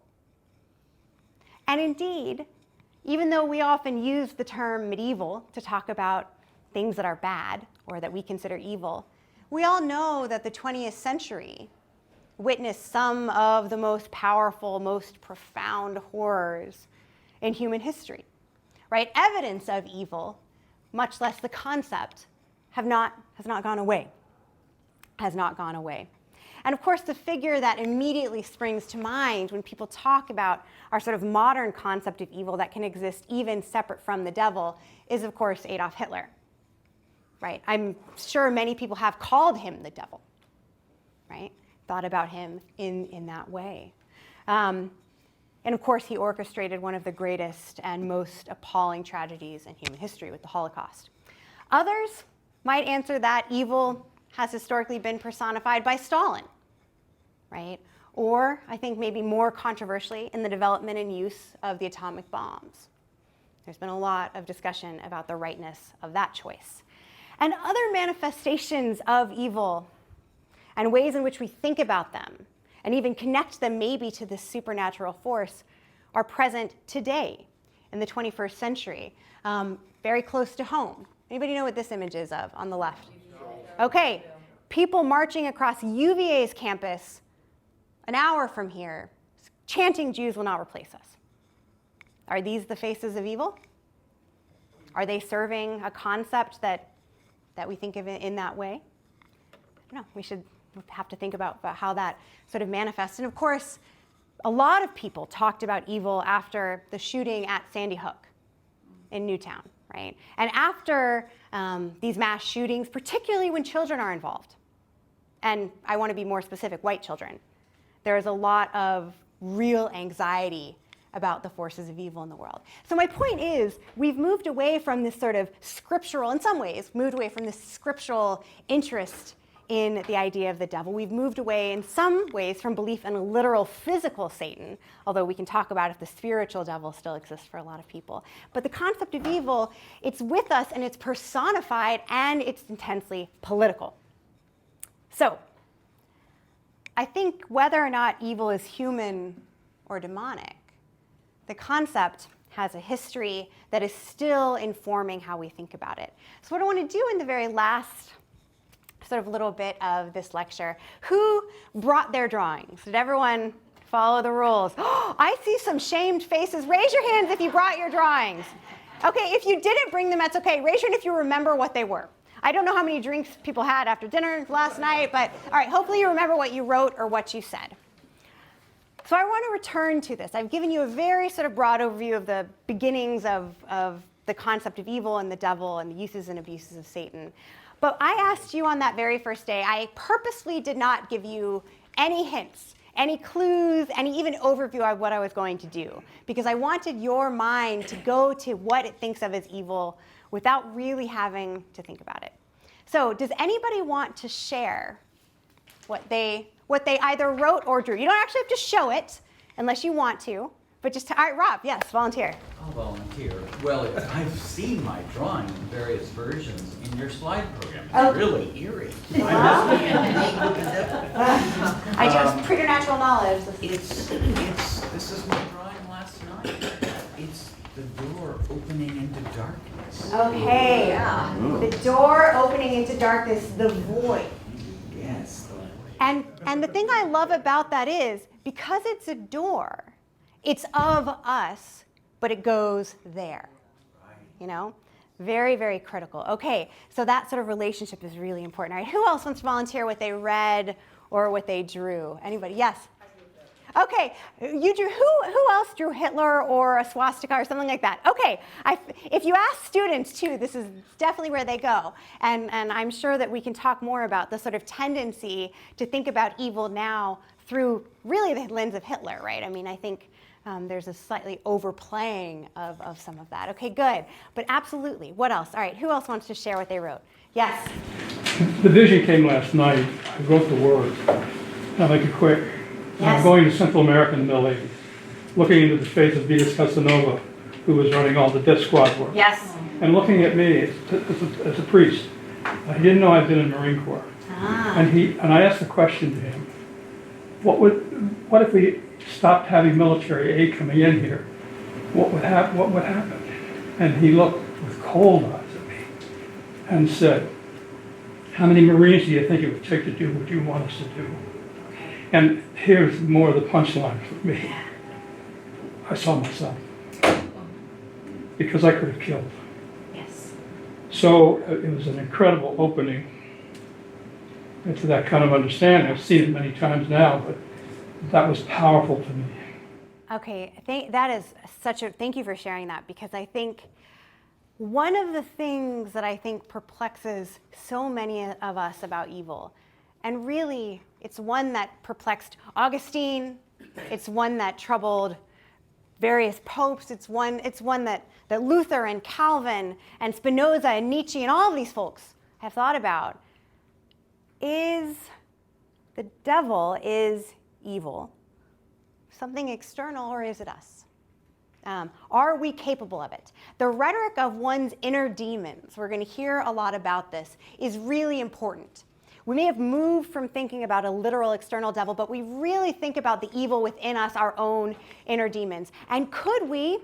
Speaker 1: And indeed, even though we often use the term medieval to talk about things that are bad or that we consider evil, we all know that the 20th century witnessed some of the most powerful, most profound horrors in human history, right? Evidence of evil, much less the concept, has not gone away, has not gone away. And of course, the figure that immediately springs to mind when people talk about our sort of modern concept of evil that can exist even separate from the devil is, of course, Adolf Hitler, right? I'm sure many people have called him the devil, right? Thought about him in that way. And of course, he orchestrated one of the greatest and most appalling tragedies in human history with the Holocaust. Others might answer that evil has historically been personified by Stalin, right? Or, I think maybe more controversially, in the development and use of the atomic bombs. There's been a lot of discussion about the rightness of that choice. And other manifestations of evil and ways in which we think about them and even connect them maybe to this supernatural force are present today in the 21st century, very close to home. Anybody know what this image is of on the left? Okay, people marching across UVA's campus an hour from here, chanting "Jews will not replace us." Are these the faces of evil? Are they serving a concept that we think of it in that way? I don't know, we have to think about how that sort of manifests. And of course, a lot of people talked about evil after the shooting at Sandy Hook in Newtown, right? And after these mass shootings, particularly when children are involved, and I want to be more specific, white children, there is a lot of real anxiety about the forces of evil in the world. So my point is, we've moved away from this sort of scriptural, in some ways, moved away from this scriptural interest in the idea of the devil. We've moved away in some ways from belief in a literal physical Satan, although we can talk about if the spiritual devil still exists for a lot of people. But the concept of evil, it's with us and it's personified and it's intensely political. So I think whether or not evil is human or demonic, the concept has a history that is still informing how we think about it. So what I want to do in the very last sort of little bit of this lecture, who brought their drawings? Did everyone follow the rules? Oh, I see some shamed faces. Raise your hands if you brought your drawings. Okay, if you didn't bring them, that's okay. Raise your hand if you remember what they were. I don't know how many drinks people had after dinner last night, but all right, hopefully you remember what you wrote or what you said. So I want to return to this. I've given you a very sort of broad overview of the beginnings of the concept of evil and the devil and the uses and abuses of Satan. But I asked you on that very first day, I purposely did not give you any hints, any clues, any even overview of what I was going to do, because I wanted your mind to go to what it thinks of as evil without really having to think about it. So does anybody want to share what they either wrote or drew? You don't actually have to show it unless you want to, but just, all right, Rob, yes, volunteer.
Speaker 2: I'll volunteer. Well, I've seen my drawing in various versions in your slide program. It's really eerie. I must be an innate with the devil.
Speaker 1: I do have preternatural knowledge.
Speaker 2: This is my drawing last night. It's the door opening into darkness.
Speaker 1: Okay, yeah. The door opening into darkness, the void.
Speaker 2: Yes, the void.
Speaker 1: And the thing I love about that is, because it's a door, it's of us, but it goes there, you know? Very, very critical. Okay, so that sort of relationship is really important. All right, who else wants to volunteer what they read or what they drew? Anybody? Yes? Okay, you drew, who else drew Hitler or a swastika or something like that? Okay, if you ask students too, this is definitely where they go. And I'm sure that we can talk more about the sort of tendency to think about evil now through really the lens of Hitler, right? I mean, I think there's a slightly overplaying of some of that. Okay, good. But absolutely. What else? All right, who else wants to share what they wrote? Yes?
Speaker 3: The vision came last night. I wrote the words. I'll make it quick.
Speaker 1: Yes.
Speaker 3: I'm going to Central America in the middle 80s, looking into the face of Vitas Casanova, who was running all the death squad work.
Speaker 1: Yes.
Speaker 3: And looking at me as a priest. He didn't know I'd been in the Marine Corps. And I asked the question to him, what if we stopped having military aid coming in here? What would happen? And he looked with cold eyes at me and said, how many Marines do you think it would take to do what you want us to do? And here's more of the punchline for me. I saw myself. Because I could have killed.
Speaker 1: Yes.
Speaker 3: So it was an incredible opening into that kind of understanding. I've seen it many times now, but that was powerful to me.
Speaker 1: Okay, thank you for sharing that, because I think one of the things that I think perplexes so many of us about evil, and really it's one that perplexed Augustine, it's one that troubled various popes, it's one that Luther and Calvin and Spinoza and Nietzsche and all of these folks have thought about, is the devil is evil something external, or is it us? Are we capable of it? The rhetoric of one's inner demons, we're going to hear a lot about this, is really important. We may have moved from thinking about a literal external devil, but we really think about the evil within us, our own inner demons. And could we,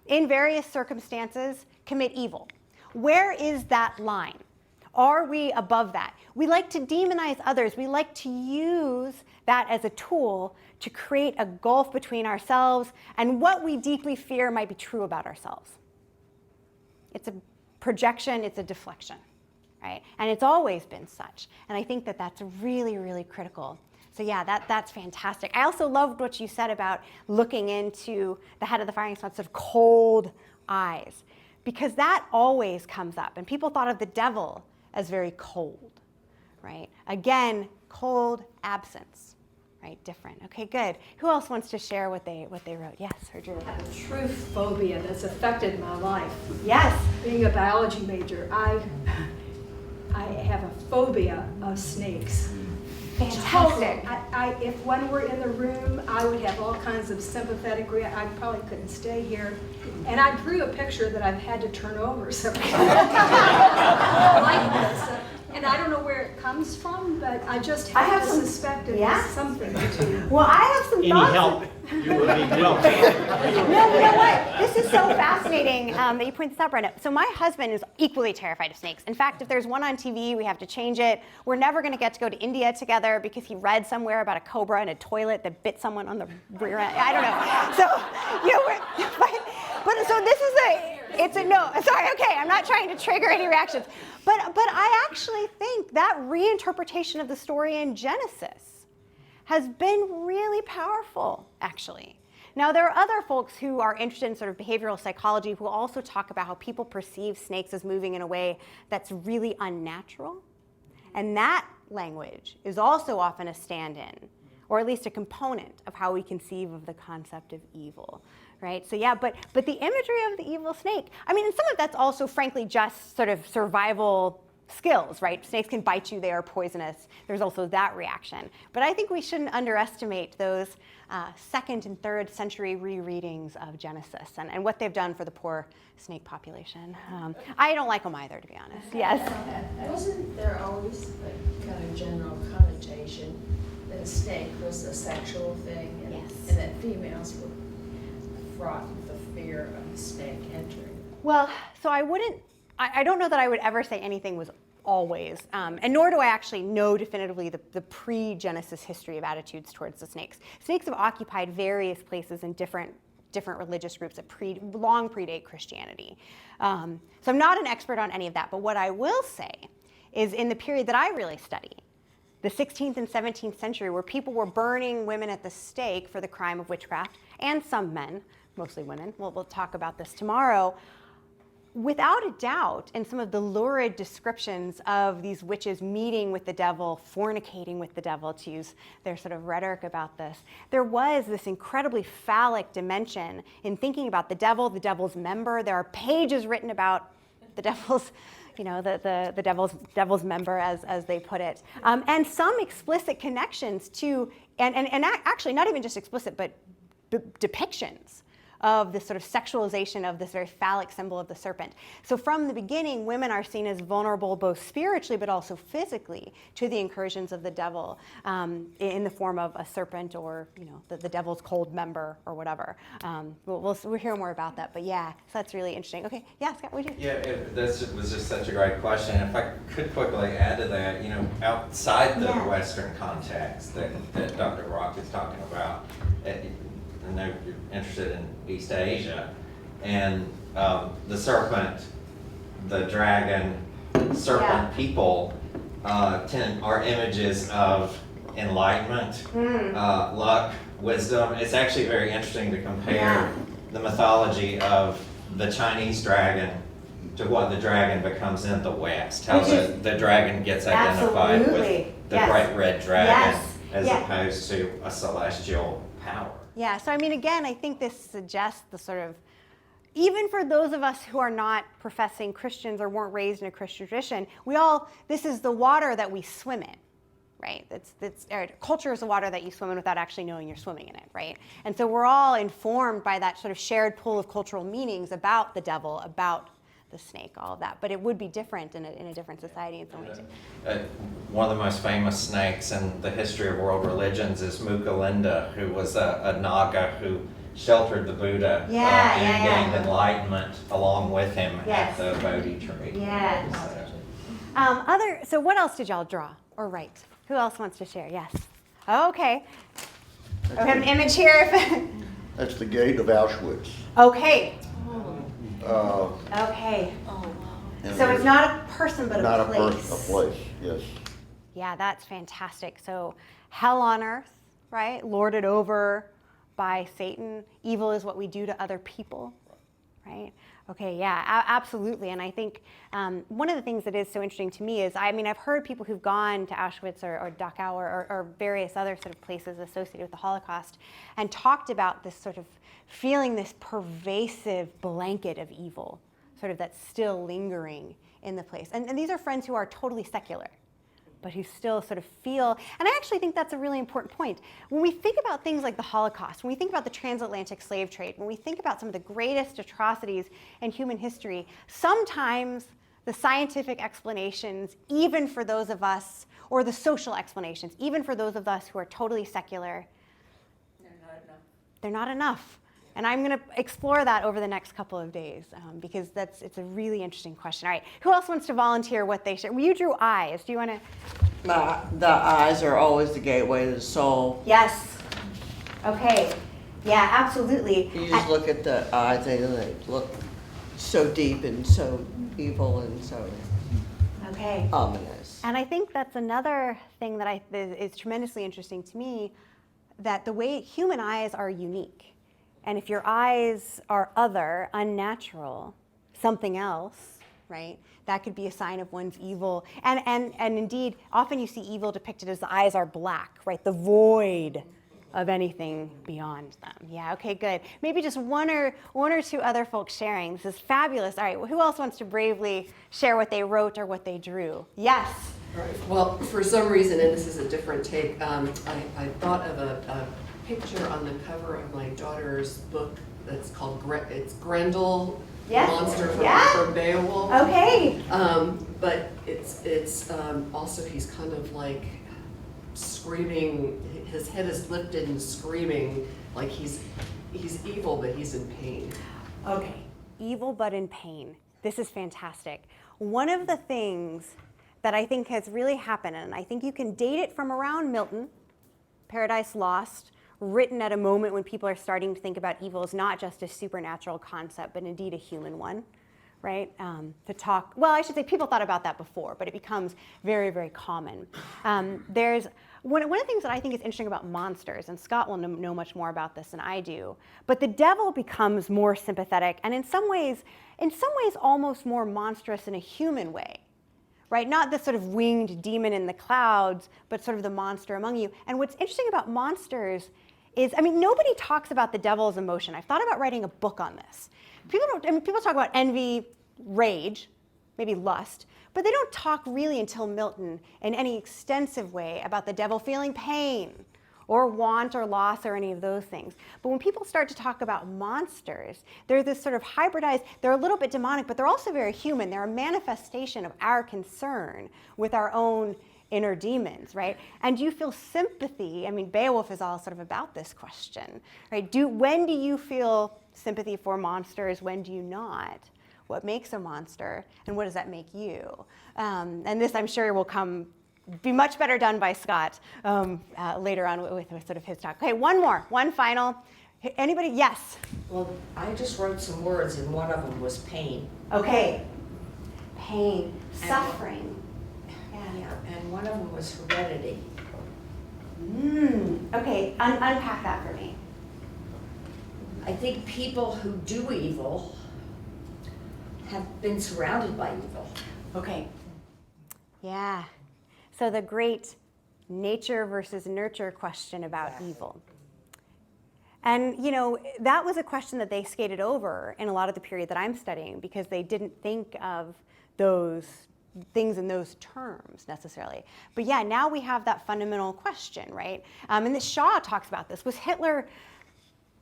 Speaker 1: in various circumstances, commit evil? Where is that line? Are we above that? We like to demonize others. We like to use that as a tool to create a gulf between ourselves and what we deeply fear might be true about ourselves. It's a projection, it's a deflection, right? And it's always been such. And I think that that's really, really critical. So yeah, that's fantastic. I also loved what you said about looking into the head of the firing squad, sort of cold eyes, because that always comes up. And people thought of the devil as very cold, right? Again, cold absence, right? Different. Okay, good. Who else wants to share what they wrote? Yes, Julie.
Speaker 4: I have a truth phobia that's affected my life.
Speaker 1: Yes.
Speaker 4: Being a biology major, I have a phobia of snakes.
Speaker 1: Fantastic.
Speaker 4: If one were in the room, I would have all kinds of sympathetic I probably couldn't stay here. And I drew a picture that I've had to turn over several times. Like this. And I don't know where it comes from, but I just have to suspect it has something to do.
Speaker 1: Well, I have some thoughts.
Speaker 5: Any help? You will be welcome.
Speaker 1: No, you know what? This is so fascinating that you point this out, Brenda. So my husband is equally terrified of snakes. In fact, if there's one on TV, we have to change it. We're never going to get to go to India together because he read somewhere about a cobra in a toilet that bit someone on the rear end. I don't know. So, you know, but so this is no, sorry, okay, I'm not trying to trigger any reactions. But I actually think that reinterpretation of the story in Genesis has been really powerful, actually. Now, there are other folks who are interested in sort of behavioral psychology who also talk about how people perceive snakes as moving in a way that's really unnatural. And that language is also often a stand-in, or at least a component of how we conceive of the concept of evil, right? So yeah, but the imagery of the evil snake, I mean, and some of that's also, frankly, just sort of survival skills, right? Snakes can bite you, they are poisonous. There's also that reaction. But I think we shouldn't underestimate those 2nd and 3rd century rereadings of Genesis and what they've done for the poor snake population. I don't like them either, to be honest. Yes?
Speaker 6: Wasn't there always a kind of general connotation that a snake was a sexual thing, and that females were fraught with the fear of a snake entering?
Speaker 1: Well, so I don't know that I would ever say anything was always, and nor do I actually know definitively the pre-Genesis history of attitudes towards the snakes. Snakes have occupied various places in different religious groups that long predate Christianity. So I'm not an expert on any of that, but what I will say is in the period that I really study, the 16th and 17th century, where people were burning women at the stake for the crime of witchcraft, and some men, mostly women, we'll talk about this tomorrow, without a doubt, in some of the lurid descriptions of these witches meeting with the devil, fornicating with the devil, to use their sort of rhetoric about this, there was this incredibly phallic dimension in thinking about the devil's member. There are pages written about the devil's, the devil's member, as they put it, and some explicit connections to, and actually not even just explicit, but depictions of this sort of sexualization of this very phallic symbol of the serpent. So from the beginning, women are seen as vulnerable both spiritually but also physically to the incursions of the devil in the form of a serpent or the devil's cold member or whatever. We'll hear more about that, but yeah, so that's really interesting. Okay, yeah, Scott, what do you?
Speaker 5: Yeah, this was just such a great question. If I could quickly add to that, outside the Western context that Dr. Brock is talking about, I know you're interested in East Asia, and the serpent, the dragon, serpent people are images of enlightenment, luck, wisdom. It's actually very interesting to compare the mythology of the Chinese dragon to what the dragon becomes in the West. How the dragon gets identified with the bright red dragon as opposed to a celestial power.
Speaker 1: Yeah, so again, I think this suggests the sort of, even for those of us who are not professing Christians or weren't raised in a Christian tradition, this is the water that we swim in, right? Culture is the water that you swim in without actually knowing you're swimming in it, right? And so we're all informed by that sort of shared pool of cultural meanings about the devil, about the snake, all of that. But it would be different in a different society in some way too.
Speaker 5: One of the most famous snakes in the history of world religions is Mukalinda, who was a Naga who sheltered the Buddha and gained enlightenment along with him at the Bodhi tree.
Speaker 1: Yes. So what else did y'all draw or write? Who else wants to share? Yes. Okay. We have an image here.
Speaker 7: That's the gate of Auschwitz.
Speaker 1: Okay.
Speaker 7: Okay.
Speaker 1: Oh, wow. So it's not a person, but
Speaker 7: not
Speaker 1: a place.
Speaker 7: Not a person, a place, yes.
Speaker 1: Yeah, that's fantastic. So hell on earth, right? Lorded over by Satan. Evil is what we do to other people, right? Okay, yeah, absolutely. And I think one of the things that is so interesting to me is, I've heard people who've gone to Auschwitz or Dachau or various other sort of places associated with the Holocaust and talked about this sort of feeling this pervasive blanket of evil, sort of that's still lingering in the place. And these are friends who are totally secular, but who still sort of feel, and I actually think that's a really important point. When we think about things like the Holocaust, when we think about the transatlantic slave trade, when we think about some of the greatest atrocities in human history, sometimes the scientific explanations, even for those of us, or the social explanations, even for those of us who are totally secular, they're not enough. And I'm going to explore that over the next couple of days because it's a really interesting question. All right, who else wants to volunteer what they should? Well, you drew eyes. Do you want to?
Speaker 8: The eyes are always the gateway to the soul.
Speaker 1: Yes. Okay. Yeah, absolutely.
Speaker 8: You just look at the eyes, they look so deep and so evil and so ominous.
Speaker 1: And I think that's another thing that is tremendously interesting to me, that the way human eyes are unique. And if your eyes are other, unnatural, something else, right, that could be a sign of one's evil. And indeed, often you see evil depicted as the eyes are black, right, the void of anything beyond them. Yeah, okay, good. Maybe just one or two other folks sharing. This is fabulous. All right, well, who else wants to bravely share what they wrote or what they drew? Yes?
Speaker 9: All right. Well, for some reason, and this is a different take, I thought of a picture on the cover of my daughter's book that's called Grendel, monster from Beowulf.
Speaker 1: Okay.
Speaker 9: But it's also he's kind of like screaming. His head is lifted and screaming like he's evil, but he's in pain.
Speaker 1: Okay, evil but in pain. This is fantastic. One of the things that I think has really happened, and I think you can date it from around Milton, Paradise Lost, written at a moment when people are starting to think about evil as not just a supernatural concept, but indeed a human one, right? To talk, well, I should say people thought about that before, but it becomes very, very common. There's one of the things that I think is interesting about monsters, and Scott will know much more about this than I do, but the devil becomes more sympathetic and in some ways almost more monstrous in a human way, right? Not this sort of winged demon in the clouds, but sort of the monster among you. And what's interesting about monsters is, I mean, nobody talks about the devil's emotion. I've thought about writing a book on this. People talk about envy, rage, maybe lust, but they don't talk really until Milton in any extensive way about the devil feeling pain or want or loss or any of those things. But when people start to talk about monsters, they're this sort of hybridized, they're a little bit demonic, but they're also very human. They're a manifestation of our concern with our own inner demons, right? And do you feel sympathy? I mean, Beowulf is all sort of about this question, right? When do you feel sympathy for monsters? When do you not? What makes a monster, and what does that make you? And this, I'm sure, will be much better done by Scott later on with sort of his talk. Okay, one final. Anybody? Yes.
Speaker 10: Well, I just wrote some words, and one of them was pain.
Speaker 1: Okay. Pain, suffering.
Speaker 10: Yeah, and one of them was heredity.
Speaker 1: Okay, unpack that for me.
Speaker 10: I think people who do evil have been surrounded by evil.
Speaker 1: Okay. Yeah. So the great nature versus nurture question about evil. And, that was a question that they skated over in a lot of the period that I'm studying because they didn't think of those things in those terms necessarily. But yeah, now we have that fundamental question, right? And the Shaw talks about this. Was Hitler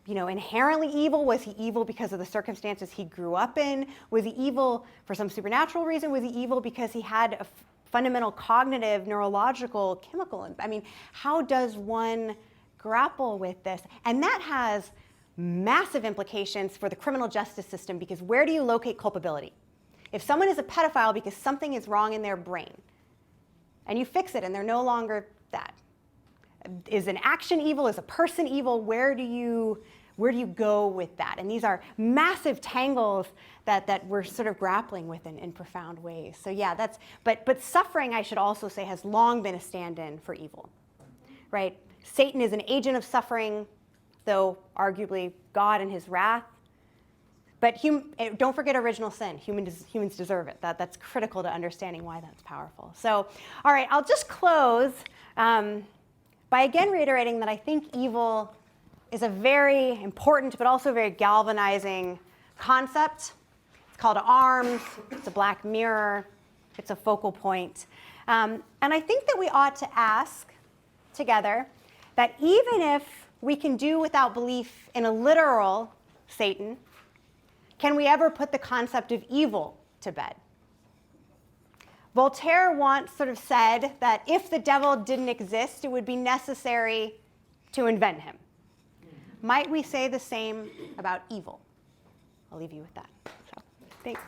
Speaker 1: inherently evil? Was he evil because of the circumstances he grew up in? Was he evil for some supernatural reason? Was he evil because he had a fundamental cognitive, neurological, chemical? I mean, how does one grapple with this? And that has massive implications for the criminal justice system because where do you locate culpability? If someone is a pedophile because something is wrong in their brain, and you fix it and they're no longer that, is an action evil? Is a person evil? Where do you go with that? And these are massive tangles that we're sort of grappling with in profound ways. So yeah, but suffering, I should also say, has long been a stand-in for evil, right? Satan is an agent of suffering, though arguably God in his wrath. But don't forget original sin. Humans deserve it. That's critical to understanding why that's powerful. So, all right, I'll just close by again reiterating that I think evil is a very important but also very galvanizing concept. It's called arms. It's a black mirror. It's a focal point. And I think that we ought to ask together that even if we can do without belief in a literal Satan, can we ever put the concept of evil to bed? Voltaire once sort of said that if the devil didn't exist, it would be necessary to invent him. Might we say the same about evil? I'll leave you with that. So, thanks.